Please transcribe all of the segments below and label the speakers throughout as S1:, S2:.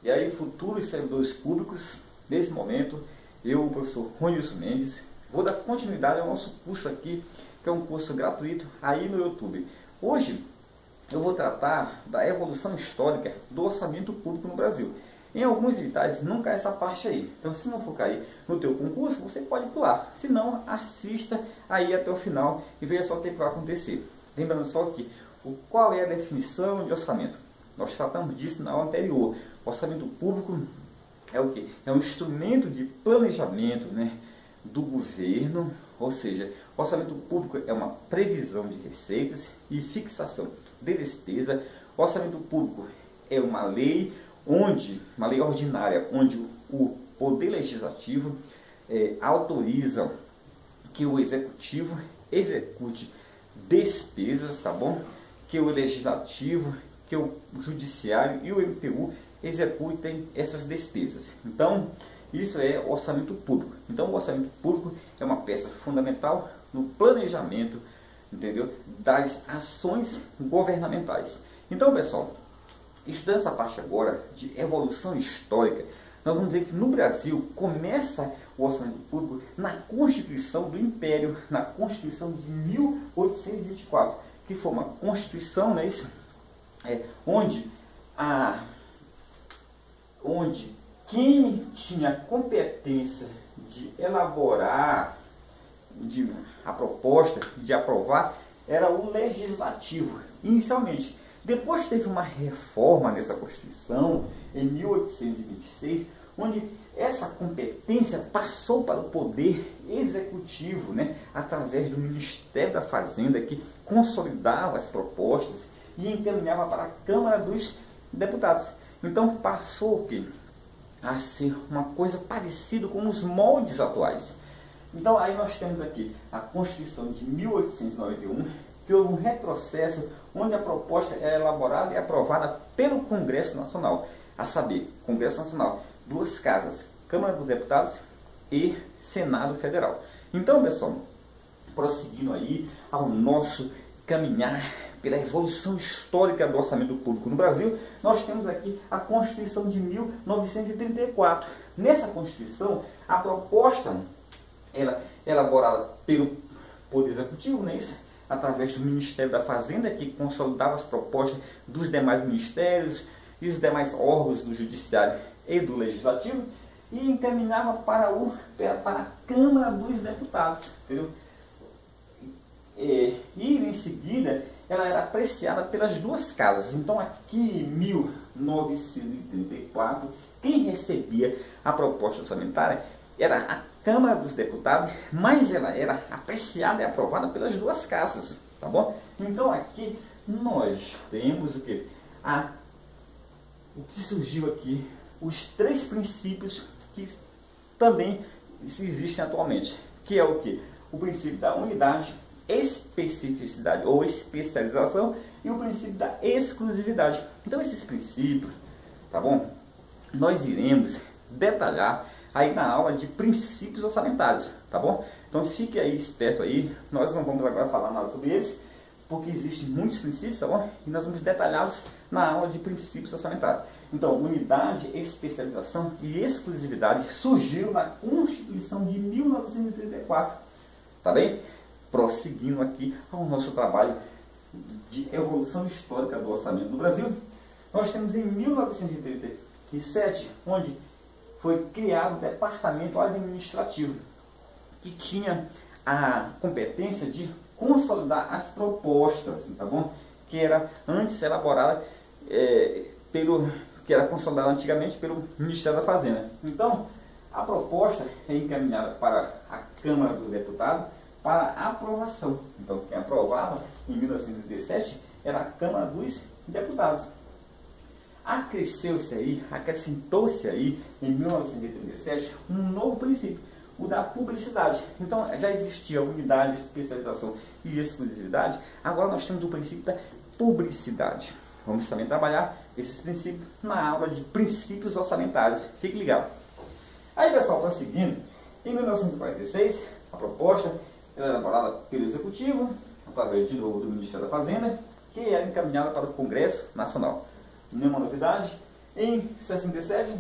S1: E aí, futuros servidores públicos, nesse momento, eu, o professor Ronilson Mendes, vou dar continuidade ao nosso curso aqui, que é um curso gratuito aí no YouTube. Hoje, eu vou tratar da evolução histórica do orçamento público no Brasil. Em alguns editais não cai essa parte aí. Então, se não for cair no teu concurso, você pode pular. Se não, assista aí até o final e veja só o que vai acontecer. Lembrando só que qual é a definição de orçamento? Nós tratamos disso na aula anterior. O orçamento público é o quê? É um instrumento de planejamento, né, do governo, ou seja, o orçamento público é uma previsão de receitas e fixação de despesa. O orçamento público é uma lei ordinária, onde o Poder Legislativo autoriza que o Executivo execute despesas, tá bom? Que o Legislativo, que o Judiciário e o MPU executem essas despesas. Então, isso é orçamento público. Então, o orçamento público é uma peça fundamental no planejamento, entendeu, das ações governamentais. Então, pessoal, estudando essa parte agora de evolução histórica, nós vamos ver que no Brasil começa o orçamento público na Constituição do Império, na Constituição de 1824, que foi uma Constituição, né, onde quem tinha competência de elaborar a proposta, de aprovar, era o Legislativo, inicialmente. Depois teve uma reforma nessa Constituição, em 1826, onde essa competência passou para o Poder Executivo, né, através do Ministério da Fazenda, que consolidava as propostas e encaminhava para a Câmara dos Deputados. Então passou a ser uma coisa parecida com os moldes atuais. Então aí nós temos aqui a Constituição de 1891, que houve um retrocesso onde a proposta é elaborada e aprovada pelo Congresso Nacional, a saber, Congresso Nacional, duas casas, Câmara dos Deputados e Senado Federal. Então, pessoal, prosseguindo aí ao nosso caminhar pela evolução histórica do orçamento público no Brasil, nós temos aqui a Constituição de 1934. Nessa Constituição, a proposta ela é elaborada pelo Poder Executivo, né, através do Ministério da Fazenda, que consolidava as propostas dos demais ministérios e os demais órgãos do Judiciário e do Legislativo, e encaminhava para a Câmara dos Deputados, entendeu? E em seguida ela era apreciada pelas duas casas. Então aqui em 1934, quem recebia a proposta orçamentária era a Câmara dos Deputados, mas ela era apreciada e aprovada pelas duas casas, tá bom? Então aqui nós temos o que? O que surgiu aqui, os três princípios que também existem atualmente, que é o que? O princípio da unidade, especificidade ou especialização e o princípio da exclusividade. Então esses princípios, tá bom? Nós iremos detalhar aí na aula de princípios orçamentários, tá bom? Então fique aí esperto aí, nós não vamos agora falar nada sobre eles, porque existem muitos princípios, tá bom? E nós vamos detalhá-los na aula de princípios orçamentários. Então, unidade, especialização e exclusividade surgiu na Constituição de 1934, tá bem? Prosseguindo aqui ao nosso trabalho de evolução histórica do orçamento do Brasil, nós temos em 1937, onde foi criado o Departamento Administrativo, que tinha a competência de consolidar as propostas, tá bom? Que era antes elaborada que era consolidada antigamente pelo Ministério da Fazenda. Então, a proposta é encaminhada para a Câmara dos Deputados para aprovação. Então, quem aprovava em 1937 era a Câmara dos Deputados. Acrescentou-se aí em 1937 um novo princípio, o da publicidade. Então já existia unidade, especialização e exclusividade, agora nós temos o princípio da publicidade. Vamos também trabalhar esses princípios na aula de princípios orçamentários. Fique ligado. Aí, pessoal, prosseguindo, em 1946 a proposta era elaborada pelo Executivo, através de novo do Ministério da Fazenda, que era encaminhada para o Congresso Nacional. Nenhuma novidade, Em 67,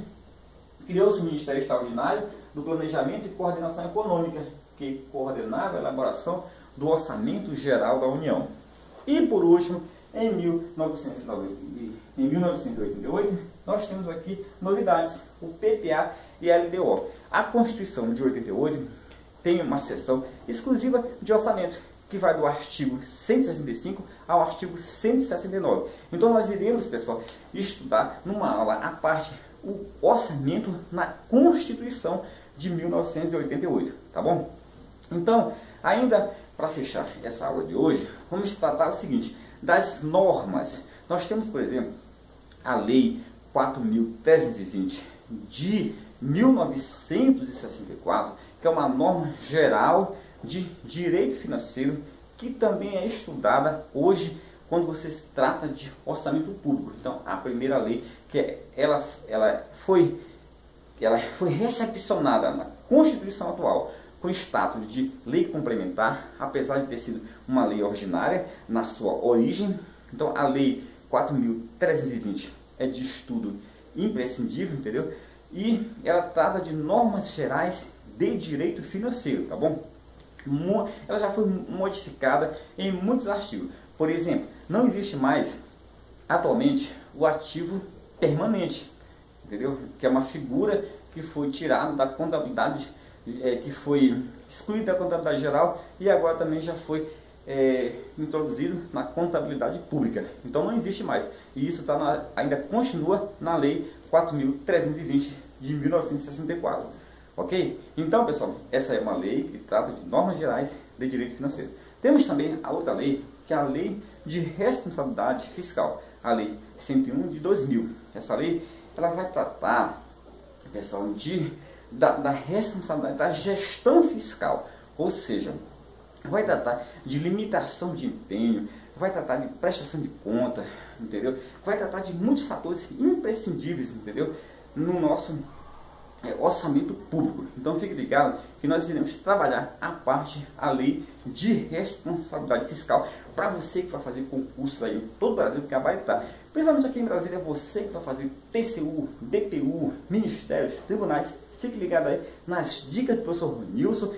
S1: criou-se o Ministério Extraordinário do Planejamento e Coordenação Econômica, que coordenava a elaboração do Orçamento Geral da União. E, por último, em 1988, nós temos aqui novidades, o PPA e a LDO. A Constituição de 88 tem uma seção exclusiva de orçamento, que vai do artigo 165 ao artigo 169. Então nós iremos, pessoal, estudar numa aula à parte o orçamento na Constituição de 1988, tá bom? Então, ainda para fechar essa aula de hoje, vamos tratar o seguinte, das normas. Nós temos, por exemplo, a Lei 4.320 de 1964, que é uma norma geral de direito financeiro, que também é estudada hoje quando você se trata de orçamento público. Então, a primeira lei, que ela foi recepcionada na Constituição atual com status de lei complementar, apesar de ter sido uma lei ordinária na sua origem. Então, a Lei 4.320 é de estudo imprescindível, entendeu? E ela trata de normas gerais de direito financeiro, tá bom? Ela já foi modificada em muitos artigos. Por exemplo, não existe mais atualmente o ativo permanente, entendeu? Que é uma figura que foi tirada da contabilidade, que foi excluída da contabilidade geral e agora também já foi introduzido na contabilidade pública. Então não existe mais. E isso ainda continua na Lei 4.320 de 1964. Ok? Então, pessoal, essa é uma lei que trata de normas gerais de direito financeiro. Temos também a outra lei, que é a Lei de Responsabilidade Fiscal, a Lei 101 de 2000. Essa lei, ela vai tratar, pessoal, da responsabilidade da gestão fiscal, ou seja, vai tratar de limitação de empenho, vai tratar de prestação de conta, entendeu? Vai tratar de muitos fatores imprescindíveis, entendeu? No nosso orçamento público. Então fique ligado que nós iremos trabalhar a lei de responsabilidade fiscal para você que vai fazer concursos aí em todo o Brasil, que vai estar. Principalmente aqui em Brasília, você que vai fazer TCU, DPU, ministérios, tribunais. Fique ligado aí nas dicas do professor Nilson.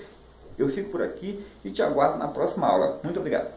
S1: Eu fico por aqui e te aguardo na próxima aula. Muito obrigado.